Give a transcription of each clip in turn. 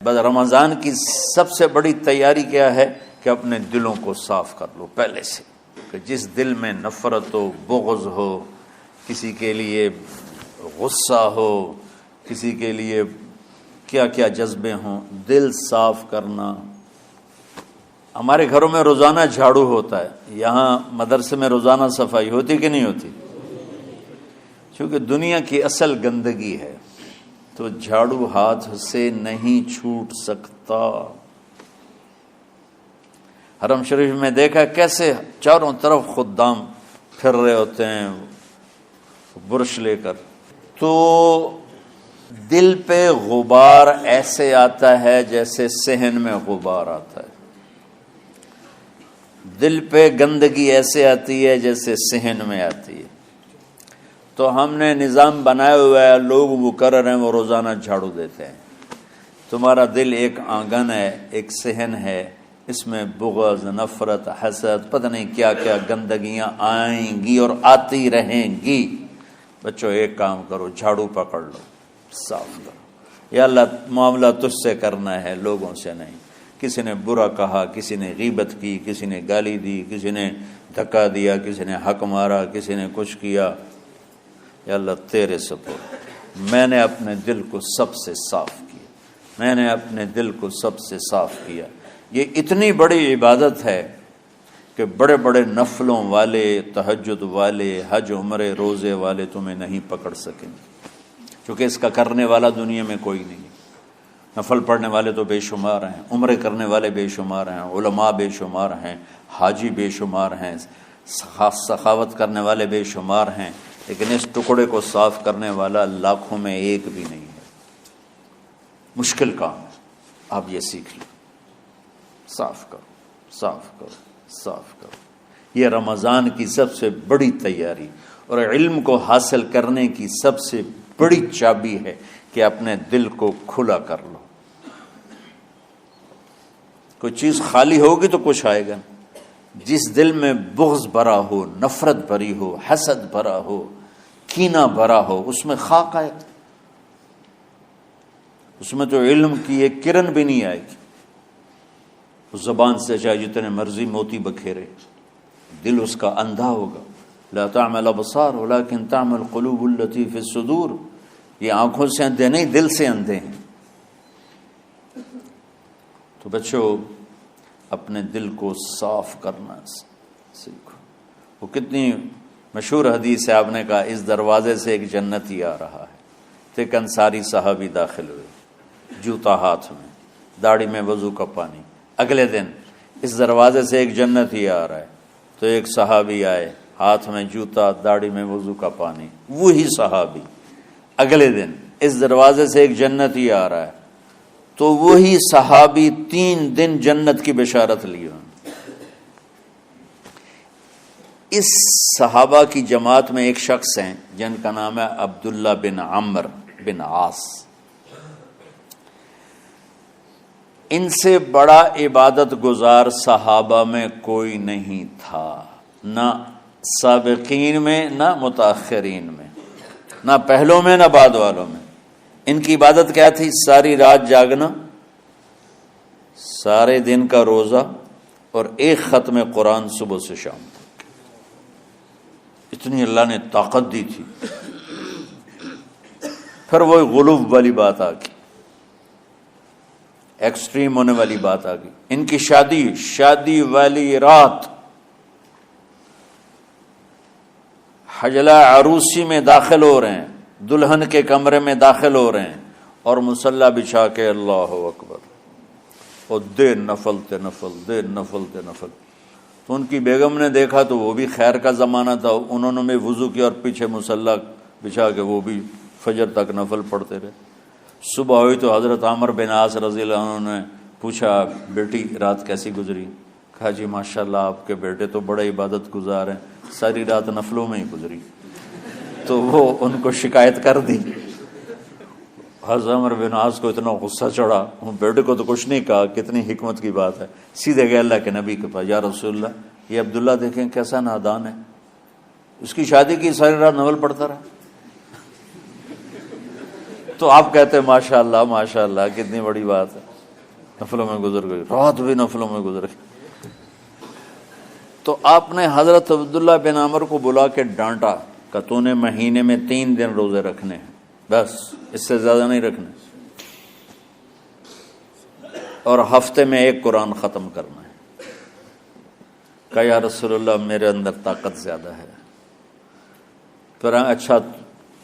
بس رمضان کی سب سے بڑی تیاری کیا ہے کہ اپنے دلوں کو صاف کر لو پہلے سے، کہ جس دل میں نفرت ہو، بغض ہو، کسی کے لیے غصہ ہو، کسی کے لیے کیا کیا جذبے ہوں، دل صاف کرنا۔ ہمارے گھروں میں روزانہ جھاڑو ہوتا ہے، یہاں مدرسے میں روزانہ صفائی ہوتی کہ نہیں ہوتی؟ چونکہ دنیا کی اصل گندگی ہے تو جھاڑو ہاتھ سے نہیں چھوٹ سکتا۔ حرم شریف میں دیکھا کیسے چاروں طرف خدام پھر رہے ہوتے ہیں برش لے کر، تو دل پہ غبار ایسے آتا ہے جیسے صحن میں غبار آتا ہے، دل پہ گندگی ایسے آتی ہے جیسے صحن میں آتی ہے۔ تو ہم نے نظام بنایا ہوا ہے، لوگ وہ کر رہے ہیں، وہ روزانہ جھاڑو دیتے ہیں۔ تمہارا دل ایک آنگن ہے، ایک صحن ہے، اس میں بغض، نفرت، حسد، پتہ نہیں کیا کیا گندگیاں آئیں گی اور آتی رہیں گی۔ بچوں ایک کام کرو، جھاڑو پکڑ لو، صاف کرو۔ یا اللہ معاملہ تجھ سے کرنا ہے، لوگوں سے نہیں۔ کسی نے برا کہا، کسی نے غیبت کی، کسی نے گالی دی، کسی نے دھکا دیا، کسی نے حق مارا، کسی نے کچھ کیا، یا اللہ تیرے سپرد میں نے اپنے دل کو سب سے صاف کیا، میں نے اپنے دل کو سب سے صاف کیا۔ یہ اتنی بڑی عبادت ہے کہ بڑے بڑے نفلوں والے، تہجد والے، حج عمرے روزے والے تمہیں نہیں پکڑ سکیں گے، کیونکہ اس کا کرنے والا دنیا میں کوئی نہیں۔ نفل پڑھنے والے تو بے شمار ہیں، عمرے کرنے والے بے شمار ہیں، علماء بے شمار ہیں، حاجی بے شمار ہیں، سخاوت کرنے والے بے شمار ہیں، لیکن اس ٹکڑے کو صاف کرنے والا لاکھوں میں ایک بھی نہیں ہے۔ مشکل کام ہے، آپ یہ سیکھ لیں، صاف کرو، صاف کرو، صاف کرو۔ یہ رمضان کی سب سے بڑی تیاری اور علم کو حاصل کرنے کی سب سے بڑی چابی ہے کہ اپنے دل کو کھلا کر لو۔ کوئی چیز خالی ہوگی تو کچھ آئے گا۔ جس دل میں بغض بھرا ہو، نفرت بھری ہو، حسد بھرا ہو، کینہ بھرا ہو، اس میں خاک آئے گا، اس میں تو علم کی ایک کرن بھی نہیں آئے گی۔ اس زبان سے چاہے جتنے مرضی موتی بکھیرے، دل اس کا اندھا ہوگا۔ لا تعمى الابصار ولكن تعمى القلوب التي في الصدور۔ یہ آنکھوں سے اندھے نہیں، دل سے اندھے ہیں۔ تو بچوں اپنے دل کو صاف کرنا سیکھو۔ وہ کتنی مشہور حدیث ہے، آپ نے کہا اس دروازے سے ایک جنتی آ رہا ہے۔ تو ایک انصاری صحابی داخل ہوئے، جوتا ہاتھ میں، داڑھی میں وضو کا پانی۔ اگلے دن اس دروازے سے ایک جنتی آ رہا ہے، تو ایک صحابی آئے، ہاتھ میں جوتا، داڑھی میں وضو کا پانی۔ وہی صحابی اگلے دن اس دروازے سے ایک جنتی آ رہا ہے، تو وہی صحابی 3 دن جنت کی بشارت لی۔ اس صحابہ کی جماعت میں ایک شخص ہیں جن کا نام ہے عبداللہ بن عمرو بن عاص۔ ان سے بڑا عبادت گزار صحابہ میں کوئی نہیں تھا، نہ سابقین میں نہ متاخرین میں، نہ پہلوں میں نہ بعد والوں میں۔ ان کی عبادت کیا تھی؟ ساری رات جاگنا، سارے دن کا روزہ، اور ایک ختم قرآن صبح سے شام تک۔ اتنی اللہ نے طاقت دی تھی۔ پھر وہ غلوب والی بات آ گئی، ایکسٹریم ہونے والی بات آ گئی۔ ان کی شادی والی رات حجلہ عروسی میں داخل ہو رہے ہیں، دلہن کے کمرے میں داخل ہو رہے ہیں، اور مصلی بچھا کے اللہ اکبر، اور دیر نفل تے نفل، دیر نفل تے نفل۔ تو ان کی بیگم نے دیکھا تو وہ بھی خیر کا زمانہ تھا، انہوں نے بھی وضو کیا اور پیچھے مصلی بچھا کے وہ بھی فجر تک نفل پڑھتے رہے۔ صبح ہوئی تو حضرت عمرو بن عاص رضی اللہ عنہ نے پوچھا، بیٹی رات کیسی گزری؟ کہا جی ماشاءاللہ آپ کے بیٹے تو بڑے عبادت گزار ہیں، ساری رات نفلوں میں ہی گزری۔ تو وہ ان کو شکایت کر دی۔ حضرت عمرو بن عاص کو اتنا غصہ چڑھا، بیٹے کو تو کچھ نہیں کہا، کتنی حکمت کی بات ہے۔ سیدھے گئے اللہ کے نبی کے پاس، یا رسول اللہ یہ عبداللہ دیکھیں کیسا نادان ہے، اس کی شادی کی ساری رات نفل پڑھتا رہا۔ تو آپ کہتے ہیں ماشاءاللہ ماشاءاللہ کتنی بڑی بات ہے۔ نفلوں میں گزر گئی، رات بھی نفلوں میں گزر گئی۔ تو آپ نے حضرت عبداللہ بن عمر کو بلا کے ڈانٹا کہ تو نے مہینے میں 3 دن روزے رکھنے ہیں، بس اس سے زیادہ نہیں رکھنے، اور ہفتے میں 1 قرآن ختم کرنا ہے۔ کہا یا رسول اللہ میرے اندر طاقت زیادہ ہے۔ پھر اچھا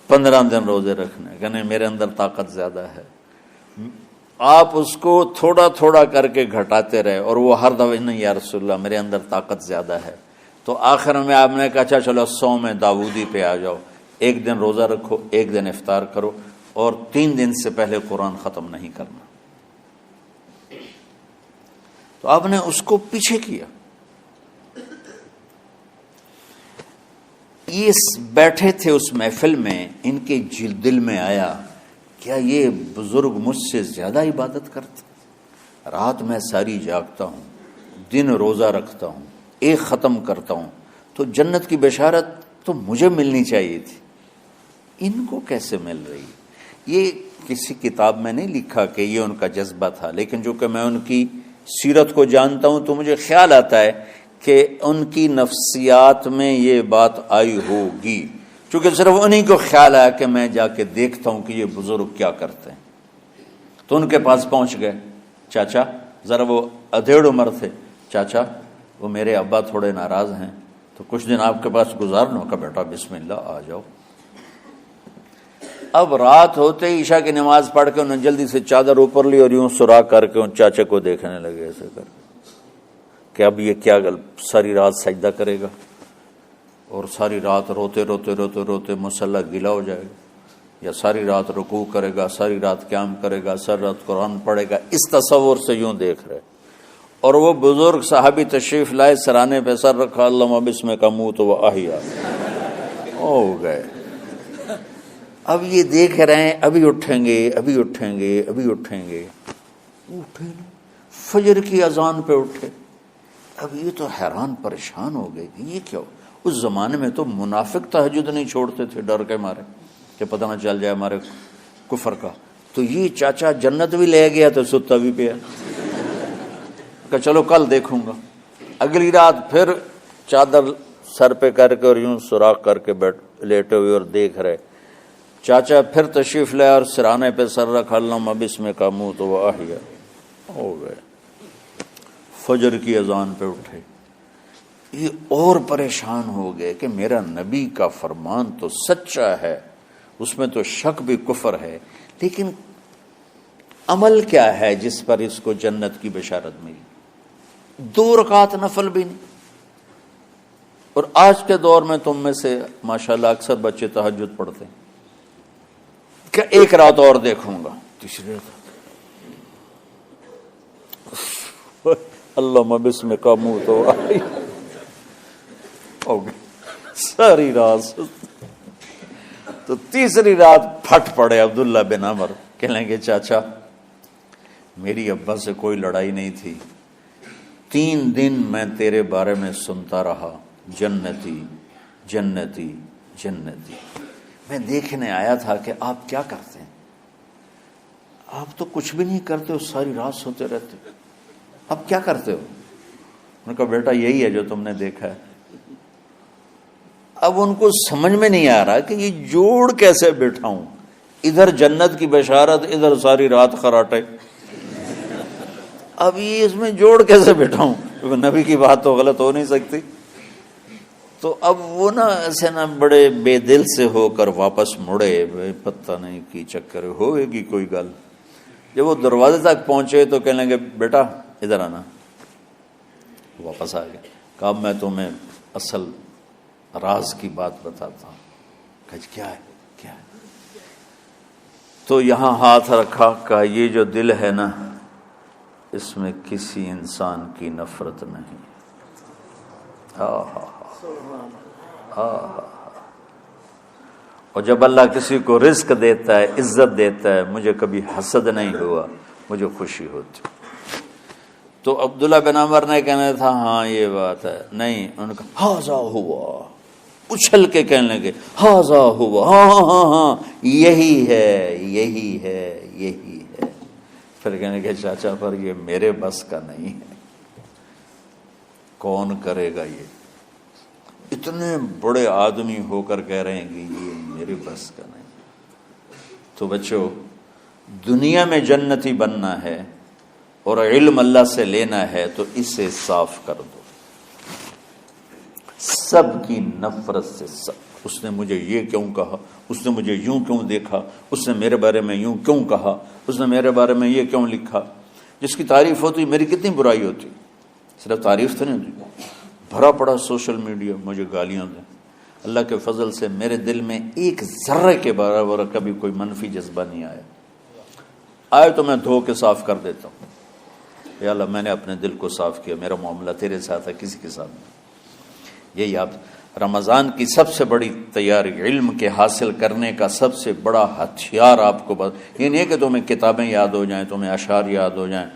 15 دن روزے رکھنے، کہ نہیں میرے اندر طاقت زیادہ ہے۔ آپ اس کو تھوڑا تھوڑا کر کے گھٹاتے رہے، اور وہ ہر دفعہ نہیں یا رسول اللہ میرے اندر طاقت زیادہ ہے۔ تو آخر میں آپ نے کہا اچھا چلو 100 میں داؤدی پہ آ جاؤ، 1 دن روزہ رکھو، 1 دن افطار کرو، اور 3 دن سے پہلے قرآن ختم نہیں کرنا۔ تو آپ نے اس کو پیچھے کیا۔ یہ بیٹھے تھے اس محفل میں، ان کے دل میں آیا کیا یہ بزرگ مجھ سے زیادہ عبادت کرتا؟ رات میں ساری جاگتا ہوں، دن روزہ رکھتا ہوں، 1 ختم کرتا ہوں، تو جنت کی بشارت تو مجھے ملنی چاہیے تھی، ان کو کیسے مل رہی؟ یہ کسی کتاب میں نہیں لکھا کہ یہ ان کا جذبہ تھا، لیکن جو کہ میں ان کی سیرت کو جانتا ہوں تو مجھے خیال آتا ہے کہ ان کی نفسیات میں یہ بات آئی ہوگی، چونکہ صرف انہی کو خیال آیا کہ میں جا کے دیکھتا ہوں کہ یہ بزرگ کیا کرتے ہیں۔ تو ان کے پاس پہنچ گئے، چاچا ذرا، وہ ادھیڑ عمر تھے، چاچا وہ میرے ابا تھوڑے ناراض ہیں، تو کچھ دن آپ کے پاس گزارنا ہوگا، بیٹا بسم اللہ آ جاؤ۔ اب رات ہوتے ہی عشاء کی نماز پڑھ کے انہوں نے جلدی سے چادر اوپر لی اور یوں سراغ کر کے ان چاچے کو دیکھنے لگے ایسے کر کہ اب یہ کیا ساری رات سجدہ کرے گا، اور ساری رات روتے روتے روتے روتے مصلی گیلا ہو جائے گا، یا ساری رات رکوع کرے گا، ساری رات قیام کرے گا، ساری رات قرآن پڑھے گا، اس تصور سے یوں دیکھ رہے۔ اور وہ بزرگ صحابی تشریف لائے، سرانے پہ سر رکھا، اللہم بسمک اموت و احیا، ہو گئے۔ اب یہ دیکھ رہے ہیں ابھی اٹھیں گے، ابھی اٹھیں گے، ابھی اٹھیں گے، اٹھے نا، فجر کی اذان پہ اٹھے۔ اب یہ تو حیران پریشان ہو گئے کہ یہ کیا ہو؟ اس زمانے میں تو منافق تہجد نہیں چھوڑتے تھے ڈر کے مارے کہ پتہ نہ چل جائے ہمارے کفر کا، تو یہ چاچا جنت بھی لے گیا تو ستا بھی پیا کہ چلو کل دیکھوں گا۔ اگلی رات پھر چادر سر پہ کر کے اور یوں سوراخ کر کے لیٹے ہوئے اور دیکھ رہے۔ چاچا پھر تشریف لے اور سرانے پہ سر رکھا، اللہم بسمک اموت و احیا، ہو گئے۔ فجر کی اذان پہ اٹھے، یہ اور پریشان ہو گئے کہ میرا نبی کا فرمان تو سچا ہے، اس میں تو شک بھی کفر ہے، لیکن عمل کیا ہے جس پر اس کو جنت کی بشارت ملی؟ 2 رکعت نفل بھی نہیں۔ اور آج کے دور میں تم میں سے ماشاءاللہ اکثر بچے تہجد پڑھتے ہیں کہ 1 رات اور دیکھوں گا، تیسری رات اللہم بسمک اموت و احیا، ہو گئی ساری رات۔ تو تیسری رات پھٹ پڑے عبداللہ بن عمر، کہنے گے چاچا میری ابا سے کوئی لڑائی نہیں تھی، 3 دن میں تیرے بارے میں سنتا رہا، جنتی جنتی جنتی۔ میں دیکھنے آیا تھا کہ آپ کیا کرتے ہیں، آپ تو کچھ بھی نہیں کرتے ہو، ساری رات سوتے رہتے ہو، اب کیا کرتے ہو؟ انہوں نے کہا بیٹا یہی ہے جو تم نے دیکھا ہے۔ اب ان کو سمجھ میں نہیں آ رہا کہ یہ جوڑ کیسے بٹھاؤں، ادھر جنت کی بشارت، ادھر ساری رات خراٹے، اب یہ اس میں جوڑ کیسے بٹھاؤں، کیونکہ نبی کی بات تو غلط ہو نہیں سکتی۔ تو اب وہ نا ایسے نا بڑے بے دل سے ہو کر واپس مڑے، پتہ نہیں کی چکر ہوئے گی کوئی گل۔ جب وہ دروازے تک پہنچے تو کہنے لگے بیٹا ادھر آنا، واپس آ گئے۔ کہا میں تمہیں اصل راز کی بات بتاتا ہوں۔ کہا کیا ہے کیا ہے؟ تو یہاں ہاتھ رکھا، کہا یہ جو دل ہے نا اس میں کسی انسان کی نفرت نہیں۔ اور جب اللہ کسی کو رزق دیتا ہے، عزت دیتا ہے، مجھے کبھی حسد نہیں ہوا، مجھے خوشی ہوتی۔ تو عبداللہ بن عمر نے کہنا تھا ہاں یہ بات ہے، نہیں، ان کا ہاذا ہوا، اچھل کے کہنے لگے ہاذا ہوا، ہاں ہاں ہاں ہاں یہی ہے یہی ہے یہی ہے۔ پھر کہنے کہ چاچا پر یہ میرے بس کا نہیں ہے، کون کرے گا یہ؟ اتنے بڑے آدمی ہو کر کہہ رہے ہیں کہ یہ میرے بس کا نہیں۔ تو بچوں، دنیا میں جنتی بننا ہے اور علم اللہ سے لینا ہے تو اسے صاف کر دو، سب کی نفرت سے۔ اس نے مجھے یہ کیوں کہا، اس نے مجھے یوں کیوں دیکھا، اس نے میرے بارے میں یوں کیوں کہا، اس نے میرے بارے میں یہ کیوں لکھا۔ جس کی تعریف ہوتی میری کتنی برائی ہوتی، صرف تعریف تو نہیں ہوتی، بھرا پڑا سوشل میڈیا مجھے گالیاں دیں۔ اللہ کے فضل سے میرے دل میں ایک ذرے کے برابر کبھی کوئی منفی جذبہ نہیں آیا، آئے تو میں دھو کے صاف کر دیتا ہوں، یا اللہ میں نے اپنے دل کو صاف کیا، میرا معاملہ تیرے ساتھ ہے، کسی کے ساتھ نہیں۔ یہی آپ رمضان کی سب سے بڑی تیاری، علم کے حاصل کرنے کا سب سے بڑا ہتھیار آپ کو یہ نہیں ہے کہ تمہیں کتابیں یاد ہو جائیں، تمہیں اشعار یاد ہو جائیں۔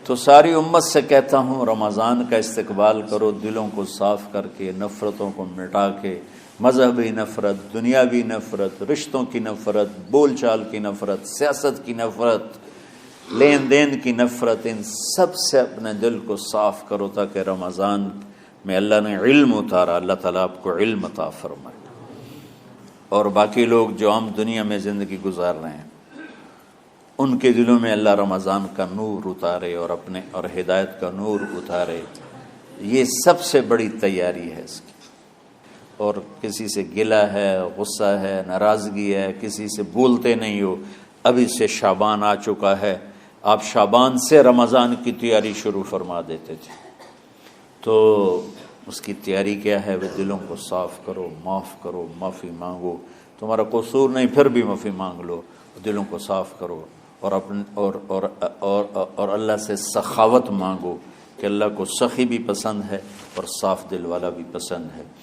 تو ساری امت سے کہتا ہوں رمضان کا استقبال کرو دلوں کو صاف کر کے، نفرتوں کو مٹا کے، مذہبی نفرت، دنیاوی نفرت، رشتوں کی نفرت، بول چال کی نفرت، سیاست کی نفرت، لین دین کی نفرت، ان سب سے اپنے دل کو صاف کرو تاکہ رمضان میں اللہ نے علم اتارا، اللہ تعالیٰ آپ کو علم عطا فرمائے، اور باقی لوگ جو عام دنیا میں زندگی گزار رہے ہیں ان کے دلوں میں اللہ رمضان کا نور اتارے اور ہدایت کا نور اتارے۔ یہ سب سے بڑی تیاری ہے اس کی۔ اور کسی سے گلہ ہے، غصہ ہے، ناراضگی ہے، کسی سے بولتے نہیں ہو، ابھی سے شعبان آ چکا ہے، آپ شعبان سے رمضان کی تیاری شروع فرما دیتے تھے، تو اس کی تیاری کیا ہے؟ وہ دلوں کو صاف کرو، معاف کرو، معافی مانگو، تمہارا قصور نہیں پھر بھی معافی مانگ لو، دلوں کو صاف کرو، اور اللہ سے سخاوت مانگو کہ اللہ کو سخی بھی پسند ہے اور صاف دل والا بھی پسند ہے۔